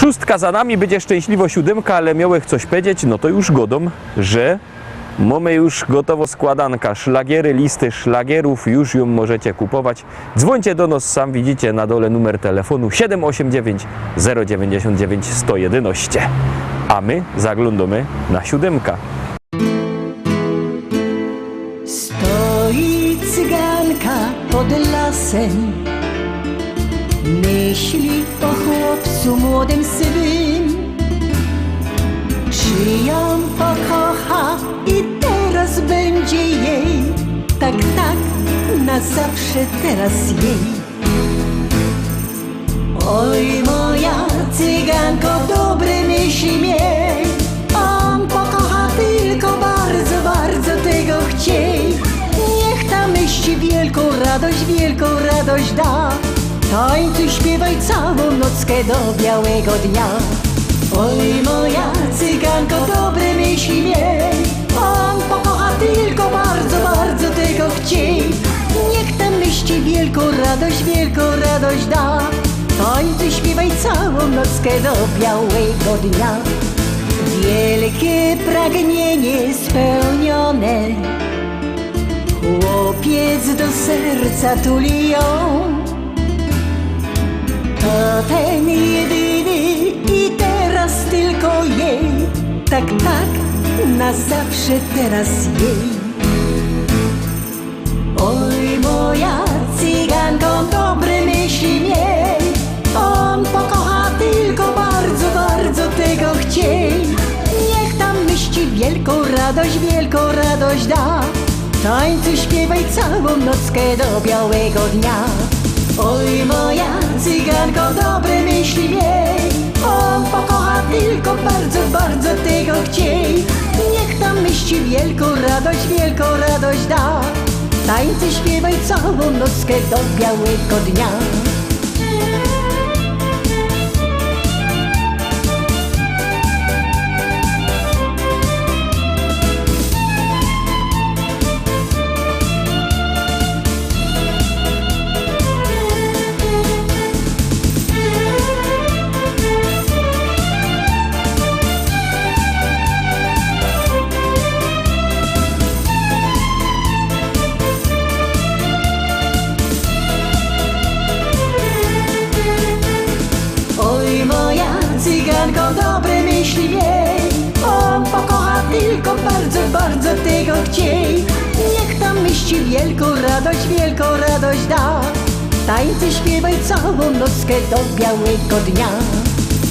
Szóstka za nami, będzie szczęśliwo siódemka, ale miałech coś powiedzieć, no to już godom, że mamy już gotowo składanka, szlagiery, listy szlagierów, już ją możecie kupować. Dzwońcie do nas, sam widzicie na dole numer telefonu 789 099 111. A my zaglądamy na siódemka. Stoi cyganka pod lasem, myśli o chłopcu młodym sywym. Czy ją pokocha i teraz będzie jej, tak, na zawsze teraz jej. Oj, moja cyganko, dobre myśli miej, on pokocha tylko bardzo, bardzo tego chciej. Niech ta myśl wielką radość da, tańcuj, śpiewaj całą nockę do białego dnia. Oj, moja cyganko, dobre myśli miej, on pokocha tylko bardzo, bardzo tego chciej. Niech ta myśl wielką radość da, tańcuj, śpiewaj całą nockę do białego dnia. Wielkie pragnienie spełnione, chłopiec do serca tuli ją. To ten jedyny i teraz tylko jej, tak, na zawsze teraz jej. Oj, moja cyganko, dobre myśli miej, on pokocha tylko bardzo, bardzo tego chciej. Niech tam myśli wielką radość da, tańcuj, śpiewaj całą nockę do białego dnia. Oj, moja cyganko, dobre myśli miej, on pokocha tylko bardzo, bardzo tego chciej. Niech tam myśli wielką radość da, tańcuj, śpiewaj całą nockę do białego dnia. Cyganko, dobre myśli miej, on pokocha tylko bardzo, bardzo tego chciej. Niech tam myśli wielką radość da, tańcuj, śpiewaj całą nockę do białego dnia.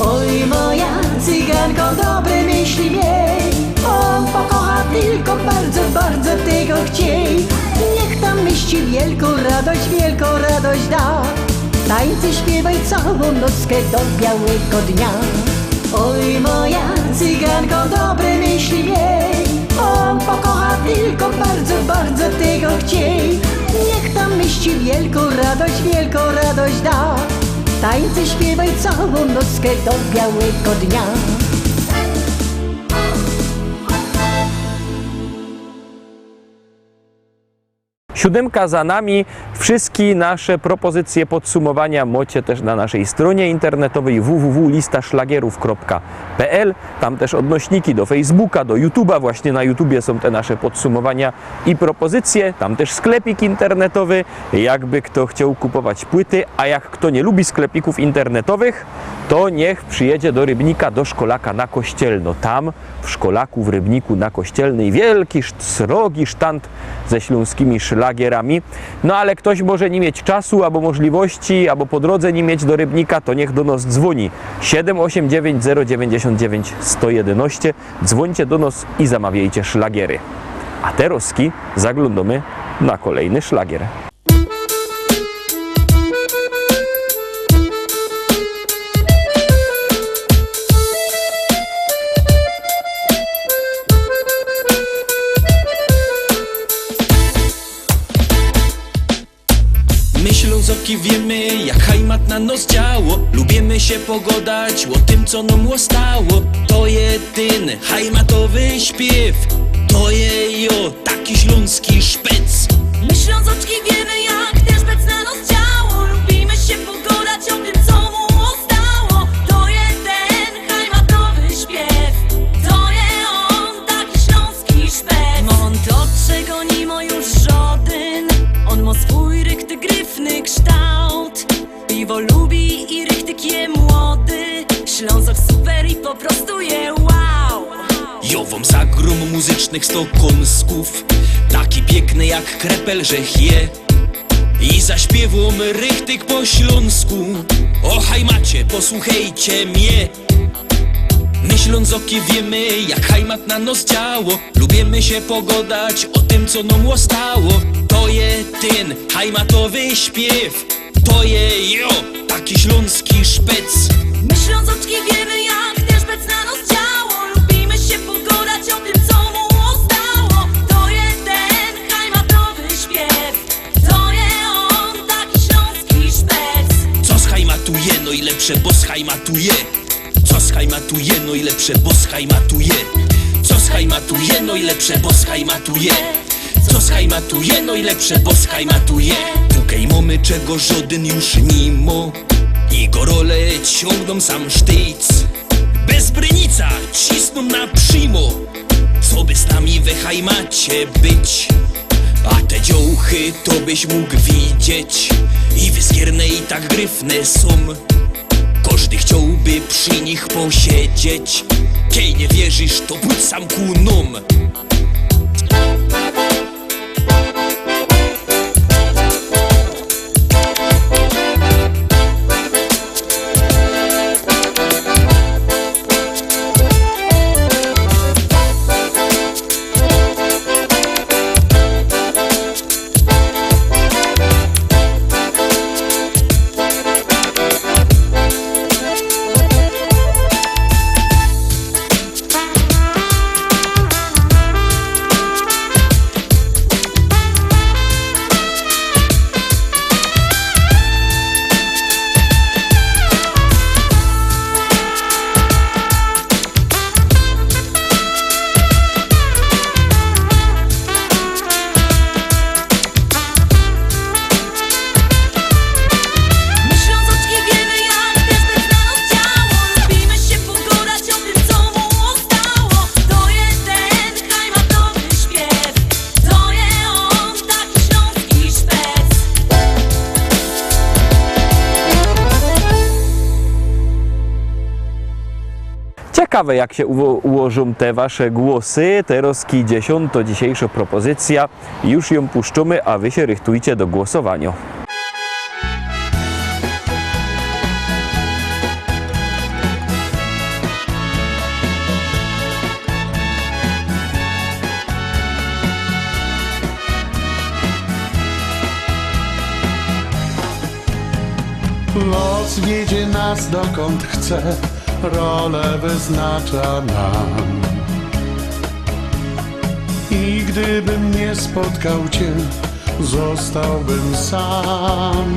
Oj, moja cyganko, dobre myśli miej, on pokocha tylko bardzo, bardzo tego chciej. Niech tam myśli wielką radość da, tańcuj, śpiewaj całą nockę do białego dnia. Oj, moja cyganko, dobre myśli miej, on pokocha tylko bardzo, bardzo tego chciej. Niech tam myśli wielką radość da, tańcuj, śpiewaj całą nockę do białego dnia. Siódemka za nami. Wszystkie nasze propozycje podsumowania macie też na naszej stronie internetowej www.listaszlagierów.pl. Tam też odnośniki do Facebooka, do YouTube'a. Właśnie na YouTubie są te nasze podsumowania i propozycje. Tam też sklepik internetowy, jakby kto chciał kupować płyty. A jak kto nie lubi sklepików internetowych, to niech przyjedzie do Rybnika, do Szkolaka na Kościelno. Tam w Szkolaku, w Rybniku na Kościelnej wielki, srogi sztant ze śląskimi szlagierami. No ale ktoś może nie mieć czasu, albo możliwości, albo po drodze nie mieć do Rybnika, to niech do nas dzwoni 789 099 111. Dzwońcie do nas i zamawiajcie szlagiery. A teraz zaglądamy na kolejny szlagier. My Ślązoki wiemy, jak hajmat na nos działo. Lubimy się pogodać o tym, co nam stało. To jedyny hajmatowy śpiew, to jejo taki śląski szpec. My Ślązoczki wiemy, jak ten szpec na nos działo. Lubimy się pogodać o tym, co mu stało. To jedyny Ślązok super i po prostu je wow. Jo wam zagrom muzycznych stokąsków, taki piękny jak krepel, że je. I zaśpiewam rychtyk po śląsku. O hajmacie, posłuchajcie mnie. My Ślązoki wiemy, jak hajmat na nos działo. Lubimy się pogodać o tym, co nam ostało. To je ten hajmatowy śpiew, to je jo, taki śląski szpec. My Ślązoczki wiemy, jak ten szpec na nos działo. Lubimy się pogodać o tym, co mu ostało. To je ten hajmatowy śpiew, to je on, taki śląski szpec. Co schajmatuje, no i lepsze, bo schajmatuje. Co schajmatuje, no i lepsze, bo schajmatuje. Co schajmatuje, no i lepsze, bo schajmatuje. Co schajmatuje, no i lepsze, bo schajmatuje. Tukaj mamy czego żaden już nimo. I gorole ciągną sam sztyc. Bez brynica cisną na przymo. Co by z nami we hajmacie być? A te dziołchy to byś mógł widzieć. I wyskierne i tak gryfne są. Każdy chciałby przy nich posiedzieć. Kiej nie wierzysz, to pójdź sam ku nom. Ciekawe, jak się ułożą te wasze głosy. Teraz kidziesiąt to dzisiejsza propozycja. Już ją puszczymy, a wy się rychtujcie do głosowania. Los wiedzie nas dokąd chce, rolę wyznacza nam. I gdybym nie spotkał cię, zostałbym sam.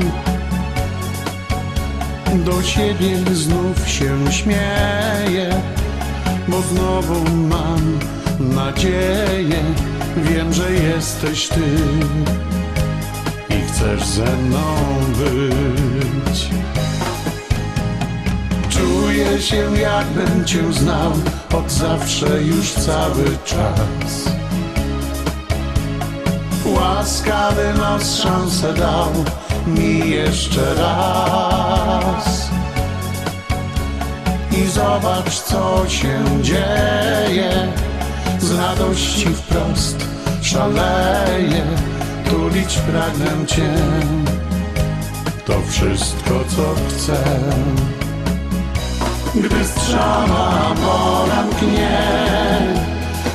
Do siebie znów się śmieję, bo znowu mam nadzieję. Wiem, że jesteś ty i chcesz ze mną być. Czuję się, jakbym cię znał od zawsze, już cały czas. Łaskawy los szansę dał mi jeszcze raz. I zobacz, co się dzieje. Z radości wprost szaleję. Tulić pragnę cię, to wszystko, co chcę. Gdy strzała mora mknie,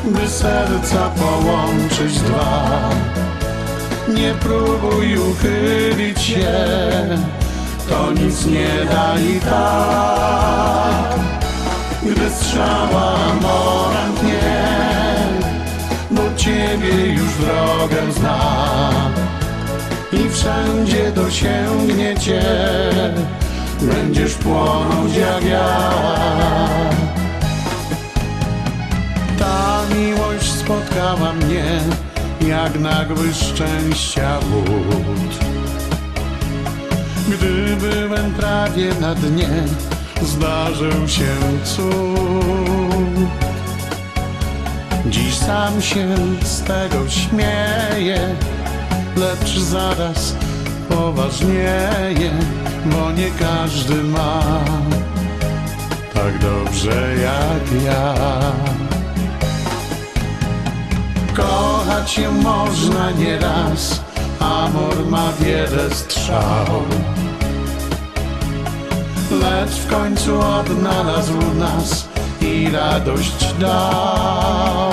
by serca połączyć dwa, nie próbuj uchylić się, to nic nie da i tak. Gdy strzała mora mknie, bo ciebie już drogę zna i wszędzie dosięgnie cię, będziesz płonąć jak ja. Ta miłość spotkała mnie jak nagły szczęścia łód. Gdy byłem prawie na dnie, zdarzył się cud. Dziś sam się z tego śmieję, lecz zaraz poważnieje, bo nie każdy ma tak tak dobrze jak ja. Kochać się można nieraz, amor ma wiele strzał, lecz w końcu odnalazł nas i radość dał.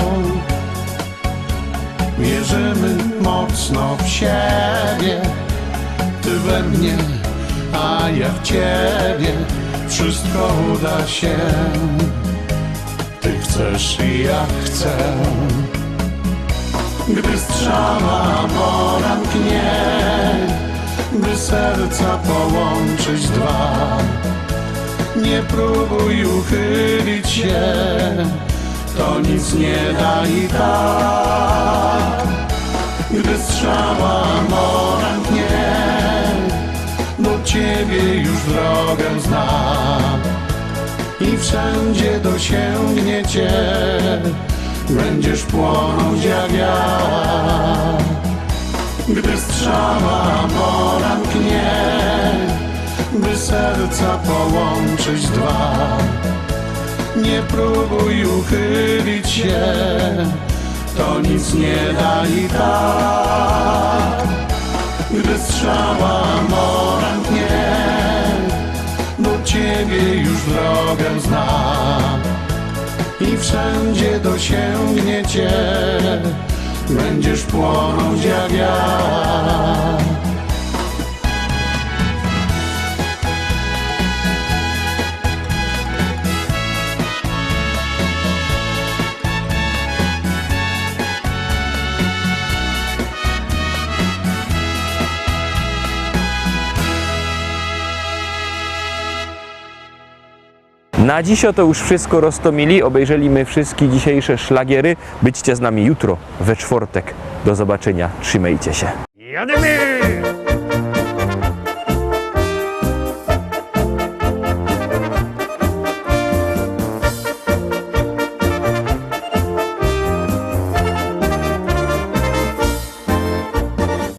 Wierzymy mocno w siebie, ty we mnie, a ja w ciebie. Wszystko uda się, ty chcesz i ja chcę. Gdy strzała mora mknie, by serca połączyć dwa, nie próbuj uchylić się, to nic nie da i tak. Gdy strzała mora mknie, do ciebie już drogę zna i wszędzie dosięgnie cię, będziesz płonąć jak ja. Gdy strzała mora mknie, by serca połączyć dwa, nie próbuj uchylić się, to nic nie da i tak. Gdy strzała mora mknie, do ciebie już drogę zna i wszędzie dosięgnie cię, będziesz płonąć jak ja. Na dziś to już wszystko roztomili. Obejrzeliśmy wszystkie dzisiejsze szlagiery. Byćcie z nami jutro, we czwartek. Do zobaczenia. Trzymajcie się. Jadymy!